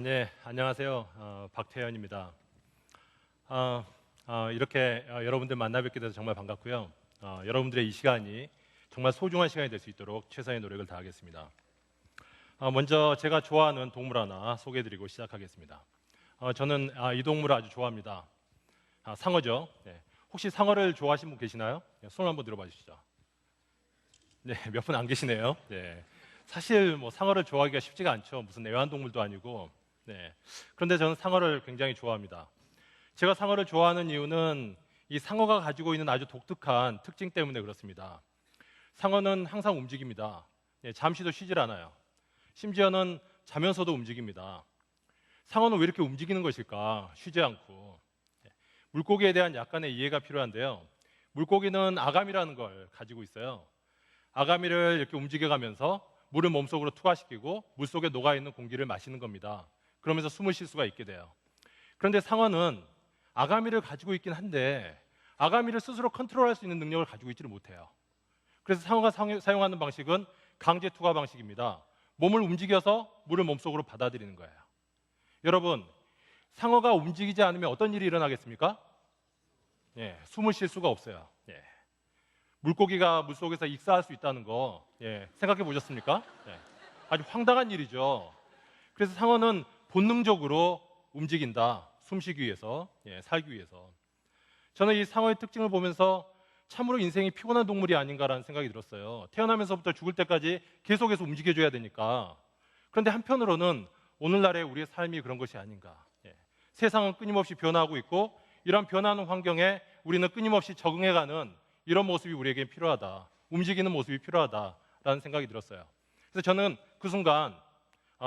네, 안녕하세요. 박태현입니다. 이렇게 여러분들 만나 뵙게 돼서 정말 반갑고요. 여러분들의 이 시간이 정말 소중한 시간이 될 수 있도록 최선의 노력을 다하겠습니다. 먼저 제가 좋아하는 동물 하나 소개해드리고 시작하겠습니다. 저는 이 동물을 아주 좋아합니다. 상어죠. 네. 혹시 상어를 좋아하시는 분 계시나요? 네, 손 한번 들어봐 주시죠. 네, 몇 분 안 계시네요. 네. 사실 뭐 상어를 좋아하기가 쉽지가 않죠. 무슨 애완동물도 아니고. 네. 그런데 저는 상어를 굉장히 좋아합니다. 제가 상어를 좋아하는 이유는 이 상어가 가지고 있는 아주 독특한 특징 때문에 그렇습니다. 상어는 항상 움직입니다. 네, 잠시도 쉬질 않아요. 심지어는 자면서도 움직입니다. 상어는 왜 이렇게 움직이는 것일까? 쉬지 않고. 네. 물고기에 대한 약간의 이해가 필요한데요. 물고기는 아가미라는 걸 가지고 있어요. 아가미를 이렇게 움직여가면서 물을 몸속으로 투하시키고 물속에 녹아있는 공기를 마시는 겁니다. 그러면서 숨을 쉴 수가 있게 돼요. 그런데 상어는 아가미를 가지고 있긴 한데 아가미를 스스로 컨트롤할 수 있는 능력을 가지고 있지를 못해요. 그래서 상어가 사용하는 방식은 강제 투하 방식입니다. 몸을 움직여서 물을 몸속으로 받아들이는 거예요. 여러분, 상어가 움직이지 않으면 어떤 일이 일어나겠습니까? 숨을 쉴 수가 없어요. 물고기가 물속에서 익사할 수 있다는 거 생각해 보셨습니까? 아주 황당한 일이죠. 그래서 상어는 본능적으로 움직인다. 숨쉬기 위해서, 살기 위해서. 저는 이 상어의 특징을 보면서 참으로 인생이 피곤한 동물이 아닌가라는 생각이 들었어요. 태어나면서부터 죽을 때까지 계속해서 움직여줘야 되니까. 그런데 한편으로는 오늘날의 우리의 삶이 그런 것이 아닌가. 세상은 끊임없이 변화하고 있고 이런 변화하는 환경에 우리는 끊임없이 적응해가는 이런 모습이 우리에게 필요하다. 움직이는 모습이 필요하다라는 생각이 들었어요. 그래서 저는 그 순간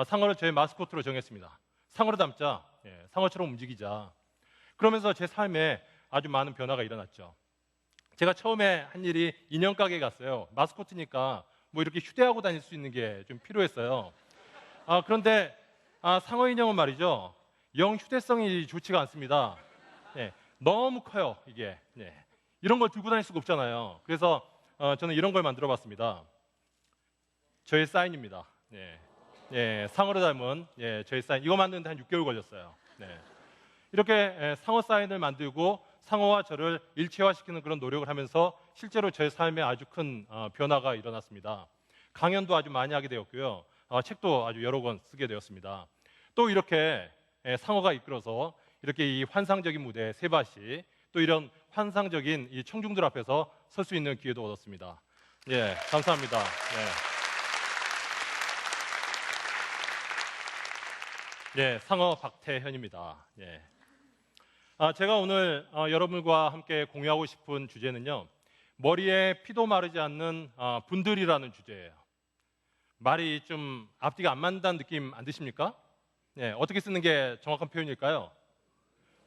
상어를 저의 마스코트로 정했습니다. 상어로 닮자. 상어처럼 움직이자. 그러면서 제 삶에 아주 많은 변화가 일어났죠. 제가 처음에 한 일이 인형 가게에 갔어요. 마스코트니까 뭐 이렇게 휴대하고 다닐 수 있는 게 좀 필요했어요. 그런데 상어 인형은 말이죠. 영 휴대성이 좋지가 않습니다. 너무 커요, 이게. 이런 걸 들고 다닐 수가 없잖아요. 그래서 저는 이런 걸 만들어 봤습니다. 저의 사인입니다. 상어로 닮은 저의 사인. 이거 만드는데 한 6개월 걸렸어요. 이렇게 상어 사인을 만들고 상어와 저를 일체화시키는 그런 노력을 하면서 실제로 저의 삶에 아주 큰 변화가 일어났습니다. 강연도 아주 많이 하게 되었고요. 책도 아주 여러 권 쓰게 되었습니다. 또 이렇게 상어가 이끌어서 이렇게 이 환상적인 무대 세바시 또 이런 환상적인 이 청중들 앞에서 설 수 있는 기회도 얻었습니다. 감사합니다. 상어 박태현입니다. 제가 오늘 여러분과 함께 공유하고 싶은 주제는요. 머리에 피도 마르지 않는 분들이라는 주제예요. 말이 좀 앞뒤가 안 맞는다는 느낌 안 드십니까? 어떻게 쓰는 게 정확한 표현일까요?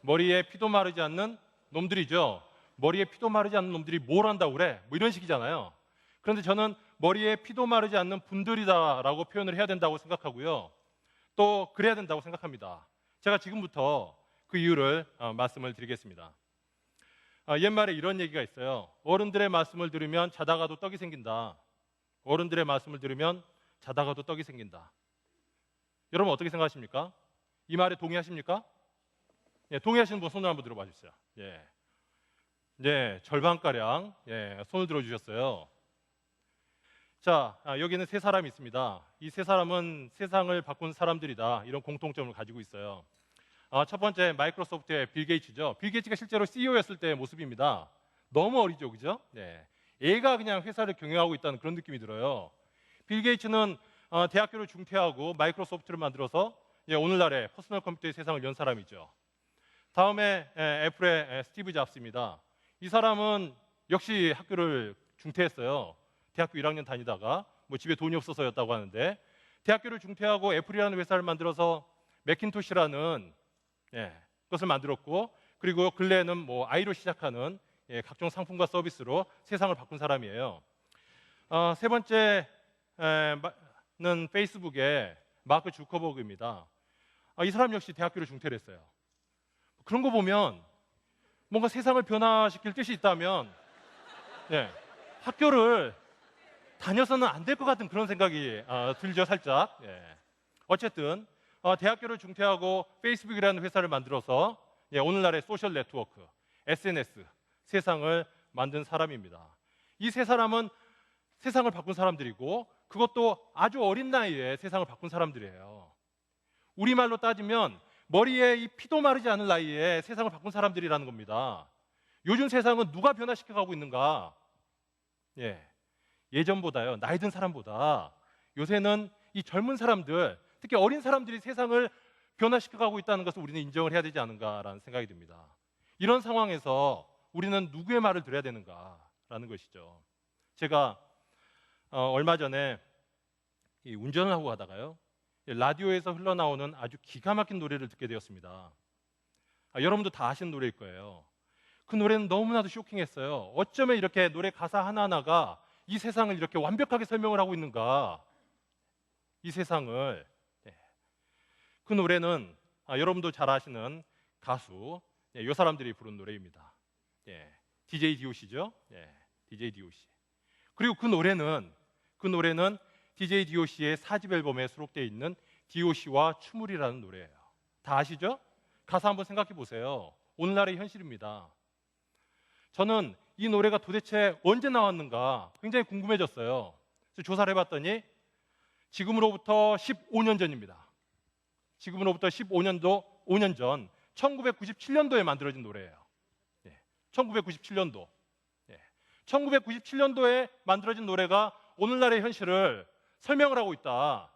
머리에 피도 마르지 않는 놈들이죠. 머리에 피도 마르지 않는 놈들이 뭘 한다고 그래? 뭐 이런 식이잖아요. 그런데 저는 머리에 피도 마르지 않는 분들이다라고 표현을 해야 된다고 생각하고요. 또 그래야 된다고 생각합니다. 제가 지금부터 그 이유를 말씀을 드리겠습니다. 옛말에 이런 얘기가 있어요. 어른들의 말씀을 들으면 자다가도 떡이 생긴다. 어른들의 말씀을 들으면 자다가도 떡이 생긴다. 여러분 어떻게 생각하십니까? 이 말에 동의하십니까? 동의하시는 분 손을 한번 들어봐 주세요. 절반가량 손을 들어주셨어요. 자, 여기는 세 사람이 있습니다. 이 세 사람은 세상을 바꾼 사람들이다. 이런 공통점을 가지고 있어요. 첫 번째 마이크로소프트의 빌 게이츠죠. 빌 게이츠가 실제로 CEO였을 때의 모습입니다. 너무 어리죠, 그죠? 애가 그냥 회사를 경영하고 있다는 그런 느낌이 들어요. 빌 게이츠는 대학교를 중퇴하고 마이크로소프트를 만들어서 오늘날의 퍼스널 컴퓨터의 세상을 연 사람이죠. 다음에 애플의 스티브 잡스입니다. 이 사람은 역시 학교를 중퇴했어요. 대학교 1학년 다니다가 뭐 집에 돈이 없어서였다고 하는데 대학교를 중퇴하고 애플이라는 회사를 만들어서 매킨토시라는 것을 만들었고 그리고 근래에는 뭐 아이로 시작하는 각종 상품과 서비스로 세상을 바꾼 사람이에요. 세 번째는 페이스북의 마크 주커버그입니다. 이 사람 역시 대학교를 중퇴를 했어요. 그런 거 보면 뭔가 세상을 변화시킬 뜻이 있다면 학교를 다녀서는 안 될 것 같은 그런 생각이 들죠, 살짝. 예. 어쨌든 대학교를 중퇴하고 페이스북이라는 회사를 만들어서 오늘날의 소셜 네트워크, SNS, 세상을 만든 사람입니다. 이 세 사람은 세상을 바꾼 사람들이고 그것도 아주 어린 나이에 세상을 바꾼 사람들이에요. 우리말로 따지면 머리에 이 피도 마르지 않을 나이에 세상을 바꾼 사람들이라는 겁니다. 요즘 세상은 누가 변화시켜가고 있는가? 예전보다요, 나이 든 사람보다 요새는 이 젊은 사람들, 특히 어린 사람들이 세상을 변화시켜가고 있다는 것을 우리는 인정을 해야 되지 않은가라는 생각이 듭니다. 이런 상황에서 우리는 누구의 말을 들어야 되는가라는 것이죠. 제가 얼마 전에 운전을 하고 가다가요, 라디오에서 흘러나오는 아주 기가 막힌 노래를 듣게 되었습니다. 여러분도 다 아시는 노래일 거예요. 그 노래는 너무나도 쇼킹했어요. 어쩌면 이렇게 노래 가사 하나하나가 이 세상을 이렇게 완벽하게 설명을 하고 있는가? 이 세상을. 그 노래는 여러분도 잘 아시는 가수, 이 사람들이 부른 노래입니다. DJ DOC죠. DJ DOC. 그리고 그 노래는 DJ DOC의 4집 앨범에 수록되어 있는 DOC와 추물이라는 노래예요. 다 아시죠? 가사 한번 생각해 보세요. 오늘날의 현실입니다. 저는 이 노래가 도대체 언제 나왔는가 굉장히 궁금해졌어요. 그래서 조사를 해봤더니 지금으로부터 15년 전입니다. 지금으로부터 5년 전 1997년도에 만들어진 노래예요. 1997년도. 1997년도에 만들어진 노래가 오늘날의 현실을 설명을 하고 있다.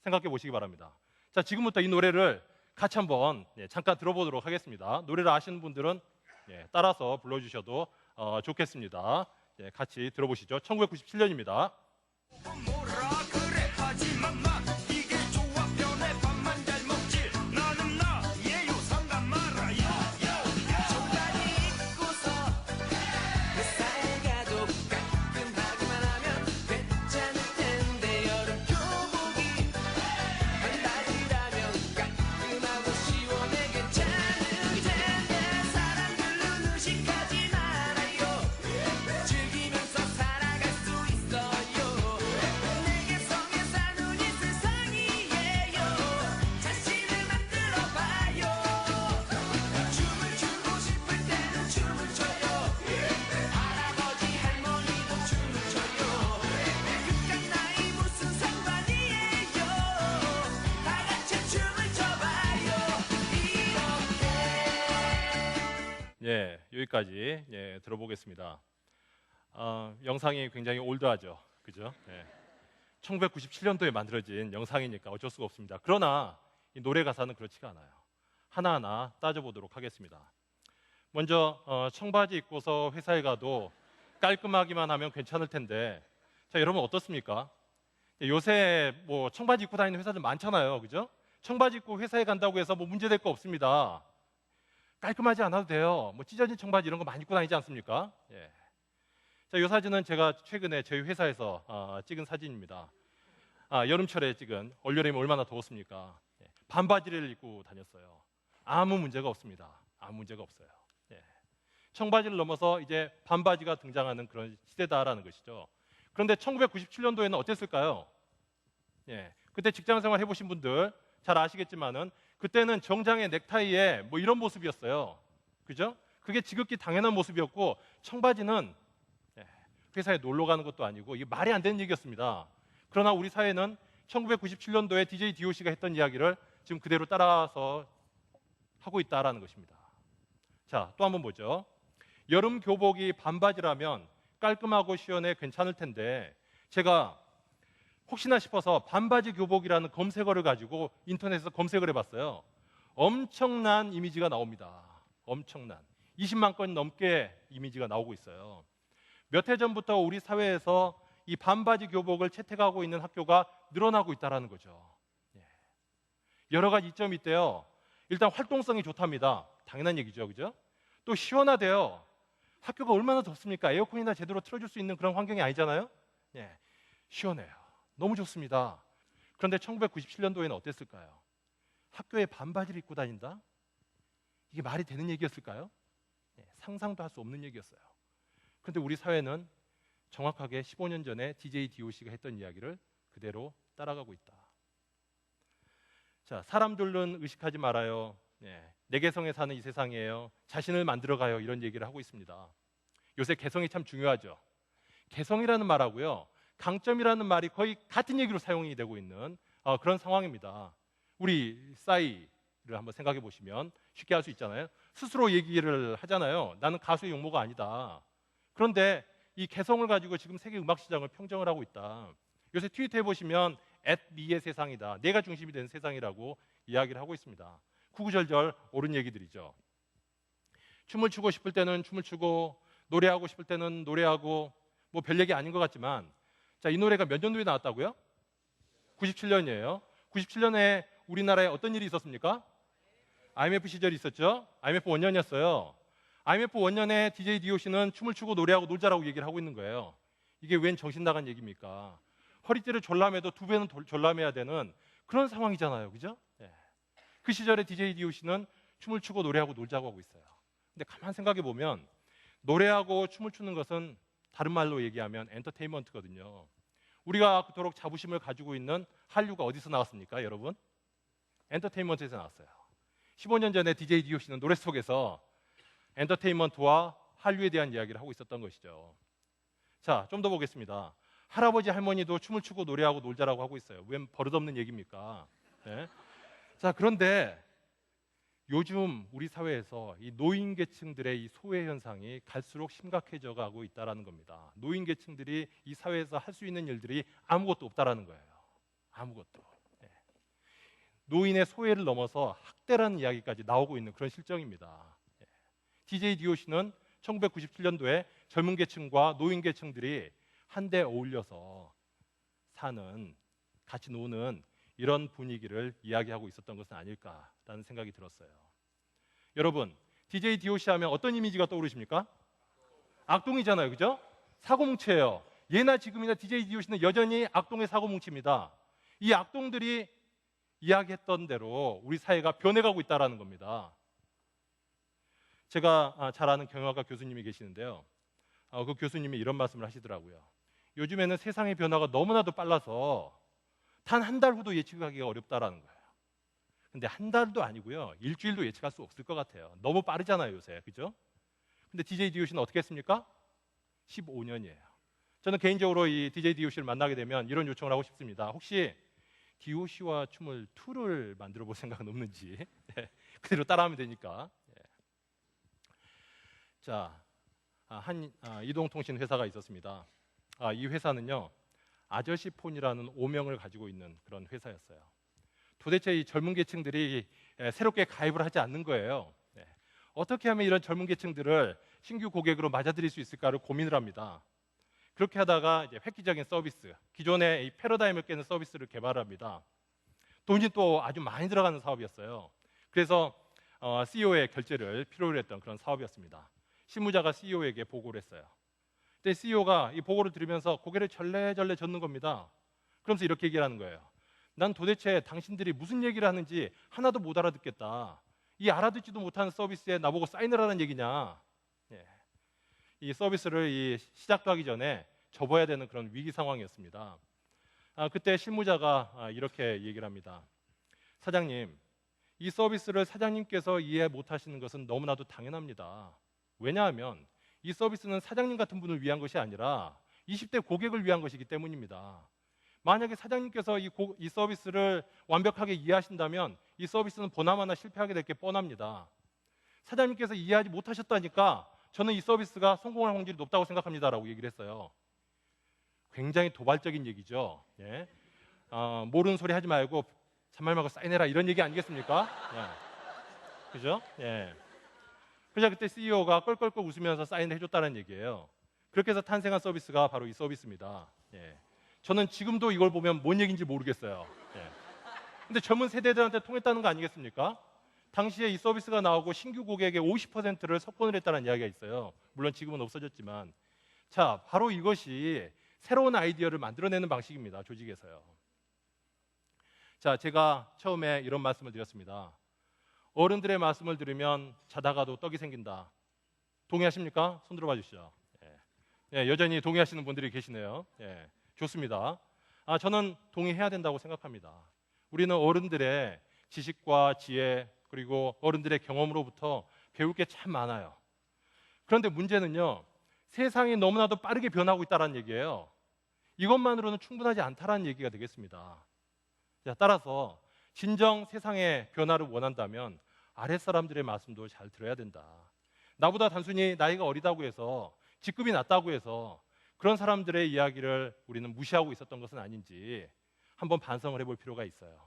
생각해 보시기 바랍니다. 자, 지금부터 이 노래를 같이 한번 잠깐 들어보도록 하겠습니다. 노래를 아시는 분들은 따라서 불러주셔도 좋겠습니다. 같이 들어보시죠. 1997년입니다. 여기까지 들어보겠습니다. 영상이 굉장히 올드하죠, 그죠? 1997년도에 만들어진 영상이니까 어쩔 수가 없습니다. 그러나 이 노래 가사는 그렇지가 않아요. 하나하나 따져보도록 하겠습니다. 먼저 청바지 입고서 회사에 가도 깔끔하기만 하면 괜찮을 텐데, 자, 여러분 어떻습니까? 요새 뭐 청바지 입고 다니는 회사들 많잖아요, 그죠? 청바지 입고 회사에 간다고 해서 뭐 문제될 거 없습니다. 깔끔하지 않아도 돼요. 뭐 찢어진 청바지 이런 거 많이 입고 다니지 않습니까? 자, 이 사진은 제가 최근에 저희 회사에서 찍은 사진입니다. 여름철에 찍은, 올여름이 얼마나 더웠습니까? 반바지를 입고 다녔어요. 아무 문제가 없습니다. 아무 문제가 없어요. 청바지를 넘어서 이제 반바지가 등장하는 그런 시대다라는 것이죠. 그런데 1997년도에는 어땠을까요? 그때 직장생활 해보신 분들 잘 아시겠지만은 그때는 정장에 넥타이에 뭐 이런 모습이었어요. 그죠? 그게 지극히 당연한 모습이었고, 청바지는 회사에 놀러 가는 것도 아니고 이게 말이 안 되는 얘기였습니다. 그러나 우리 사회는 1997년도에 DJ DOC가 했던 이야기를 지금 그대로 따라서 하고 있다라는 것입니다. 자, 또 한번 보죠. 여름 교복이 반바지라면 깔끔하고 시원해 괜찮을 텐데, 제가 혹시나 싶어서 반바지 교복이라는 검색어를 가지고 인터넷에서 검색을 해봤어요. 엄청난 이미지가 나옵니다. 엄청난 20만 건 넘게 이미지가 나오고 있어요. 몇 해 전부터 우리 사회에서 이 반바지 교복을 채택하고 있는 학교가 늘어나고 있다는 거죠. 여러 가지 이점이 있대요. 일단 활동성이 좋답니다. 당연한 얘기죠, 그죠? 또 시원하대요. 학교가 얼마나 덥습니까? 에어컨이나 제대로 틀어줄 수 있는 그런 환경이 아니잖아요. 시원해요. 너무 좋습니다. 그런데 1997년도에는 어땠을까요? 학교에 반바지를 입고 다닌다? 이게 말이 되는 얘기였을까요? 상상도 할 수 없는 얘기였어요. 그런데 우리 사회는 정확하게 15년 전에 DJ DOC가 했던 이야기를 그대로 따라가고 있다. 자, 사람들은 의식하지 말아요. 내 개성에 사는 이 세상이에요. 자신을 만들어가요. 이런 얘기를 하고 있습니다. 요새 개성이 참 중요하죠. 개성이라는 말하고요, 강점이라는 말이 거의 같은 얘기로 사용이 되고 있는 그런 상황입니다. 우리 싸이를 한번 생각해 보시면 쉽게 할 수 있잖아요. 스스로 얘기를 하잖아요. 나는 가수의 용모가 아니다. 그런데 이 개성을 가지고 지금 세계 음악 시장을 평정을 하고 있다. 요새 트위터에 보시면 @미의 세상이다. 내가 중심이 된 세상이라고 이야기를 하고 있습니다. 구구절절 옳은 얘기들이죠. 춤을 추고 싶을 때는 춤을 추고, 노래하고 싶을 때는 노래하고, 뭐 별 얘기 아닌 것 같지만, 자, 이 노래가 몇 년도에 나왔다고요? 97년이에요. 97년에 우리나라에 어떤 일이 있었습니까? IMF 시절이 있었죠. IMF 원년이었어요. IMF 원년에 DJ DOC는 춤을 추고 노래하고 놀자라고 얘기를 하고 있는 거예요. 이게 웬 정신 나간 얘기입니까? 허리띠를 졸라매도 두 배는 졸라매야 되는 그런 상황이잖아요. 그죠? 그 시절에 DJ DOC는 춤을 추고 노래하고 놀자고 하고 있어요. 근데 가만 생각해 보면 노래하고 춤을 추는 것은 다른 말로 얘기하면 엔터테인먼트거든요. 우리가 그토록 자부심을 가지고 있는 한류가 어디서 나왔습니까, 여러분? 엔터테인먼트에서 나왔어요. 15년 전에 DJ DOC는 노래 속에서 엔터테인먼트와 한류에 대한 이야기를 하고 있었던 것이죠. 자, 좀 더 보겠습니다. 할아버지 할머니도 춤을 추고 노래하고 놀자라고 하고 있어요. 웬 버릇없는 얘기입니까? 네. 자, 그런데 요즘 우리 사회에서 이 노인 계층들의 이 소외 현상이 갈수록 심각해져 가고 있다는 겁니다. 노인 계층들이 이 사회에서 할 수 있는 일들이 아무것도 없다라는 거예요. 아무것도. 노인의 소외를 넘어서 학대라는 이야기까지 나오고 있는 그런 실정입니다. DJ DOC는 1997년도에 젊은 계층과 노인 계층들이 한데 어울려서 사는, 같이 노는 이런 분위기를 이야기하고 있었던 것은 아닐까라는 생각이 들었어요. 여러분, DJ DOC 하면 어떤 이미지가 떠오르십니까? 악동이잖아요, 그죠? 사고뭉치예요. 예나 지금이나 DJ DOC는 여전히 악동의 사고뭉치입니다. 이 악동들이 이야기했던 대로 우리 사회가 변해가고 있다는 겁니다. 제가 잘 아는 경영학과 교수님이 계시는데요. 그 교수님이 이런 말씀을 하시더라고요. 요즘에는 세상의 변화가 너무나도 빨라서 단 한 달 후도 예측하기가 어렵다라는 거예요. 근데 한 달도 아니고요, 일주일도 예측할 수 없을 것 같아요. 너무 빠르잖아요, 요새. 그죠? 근데 DJ DOC는 어떻게 했습니까? 15년이에요. 저는 개인적으로 이 DJ DOC를 만나게 되면 이런 요청을 하고 싶습니다. 혹시 DOC와 춤을 2를 만들어 볼 생각은 없는지. 그대로 따라하면 되니까. 자, 한 이동통신 회사가 있었습니다. 이 회사는요, 아저씨 폰이라는 오명을 가지고 있는 그런 회사였어요. 도대체 이 젊은 계층들이 새롭게 가입을 하지 않는 거예요. 어떻게 하면 이런 젊은 계층들을 신규 고객으로 맞아들일 수 있을까를 고민을 합니다. 그렇게 하다가 이제 획기적인 서비스, 기존의 이 패러다임을 깨는 서비스를 개발합니다. 돈이 또 아주 많이 들어가는 사업이었어요. 그래서 CEO의 결제를 필요로 했던 그런 사업이었습니다. 실무자가 CEO에게 보고를 했어요. 그때 CEO가 이 보고를 들으면서 고개를 절레절레 젓는 겁니다. 그러면서 이렇게 얘기를 하는 거예요. 난 도대체 당신들이 무슨 얘기를 하는지 하나도 못 알아듣겠다. 이 알아듣지도 못하는 서비스에 나보고 사인을 하라는 얘기냐. 이 서비스를 시작도 하기 전에 접어야 되는 그런 위기 상황이었습니다. 그때 실무자가 이렇게 얘기를 합니다. 사장님, 이 서비스를 사장님께서 이해 못하시는 것은 너무나도 당연합니다. 왜냐하면 이 서비스는 사장님 같은 분을 위한 것이 아니라 20대 고객을 위한 것이기 때문입니다. 만약에 사장님께서 이 서비스를 완벽하게 이해하신다면 이 서비스는 보나마나 실패하게 될 게 뻔합니다. 사장님께서 이해하지 못하셨다니까 저는 이 서비스가 성공할 확률이 높다고 생각합니다라고 얘기를 했어요. 굉장히 도발적인 얘기죠. 모르는 소리 하지 말고 잔말 말고 사인해라 이런 얘기 아니겠습니까? 그죠? 그래서 그때 CEO가 껄껄껄 웃으면서 사인을 해줬다는 얘기예요. 그렇게 해서 탄생한 서비스가 바로 이 서비스입니다. 저는 지금도 이걸 보면 뭔 얘기인지 모르겠어요. 근데 젊은 세대들한테 통했다는 거 아니겠습니까? 당시에 이 서비스가 나오고 신규 고객의 50%를 석권을 했다는 이야기가 있어요. 물론 지금은 없어졌지만. 자, 바로 이것이 새로운 아이디어를 만들어내는 방식입니다. 조직에서요. 자, 제가 처음에 이런 말씀을 드렸습니다. 어른들의 말씀을 들으면 자다가도 떡이 생긴다. 동의하십니까? 손 들어봐 주시죠. 예, 여전히 동의하시는 분들이 계시네요. 예, 좋습니다. 저는 동의해야 된다고 생각합니다. 우리는 어른들의 지식과 지혜 그리고 어른들의 경험으로부터 배울 게 참 많아요. 그런데 문제는요, 세상이 너무나도 빠르게 변하고 있다는 얘기예요. 이것만으로는 충분하지 않다는 얘기가 되겠습니다. 자, 따라서 진정 세상의 변화를 원한다면 아랫사람들의 말씀도 잘 들어야 된다. 나보다 단순히 나이가 어리다고 해서 직급이 낮다고 해서 그런 사람들의 이야기를 우리는 무시하고 있었던 것은 아닌지 한번 반성을 해볼 필요가 있어요.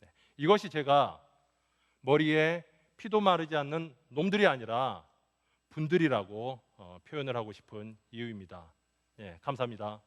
네, 이것이 제가 머리에 피도 마르지 않는 놈들이 아니라 분들이라고 표현을 하고 싶은 이유입니다. 예, 감사합니다.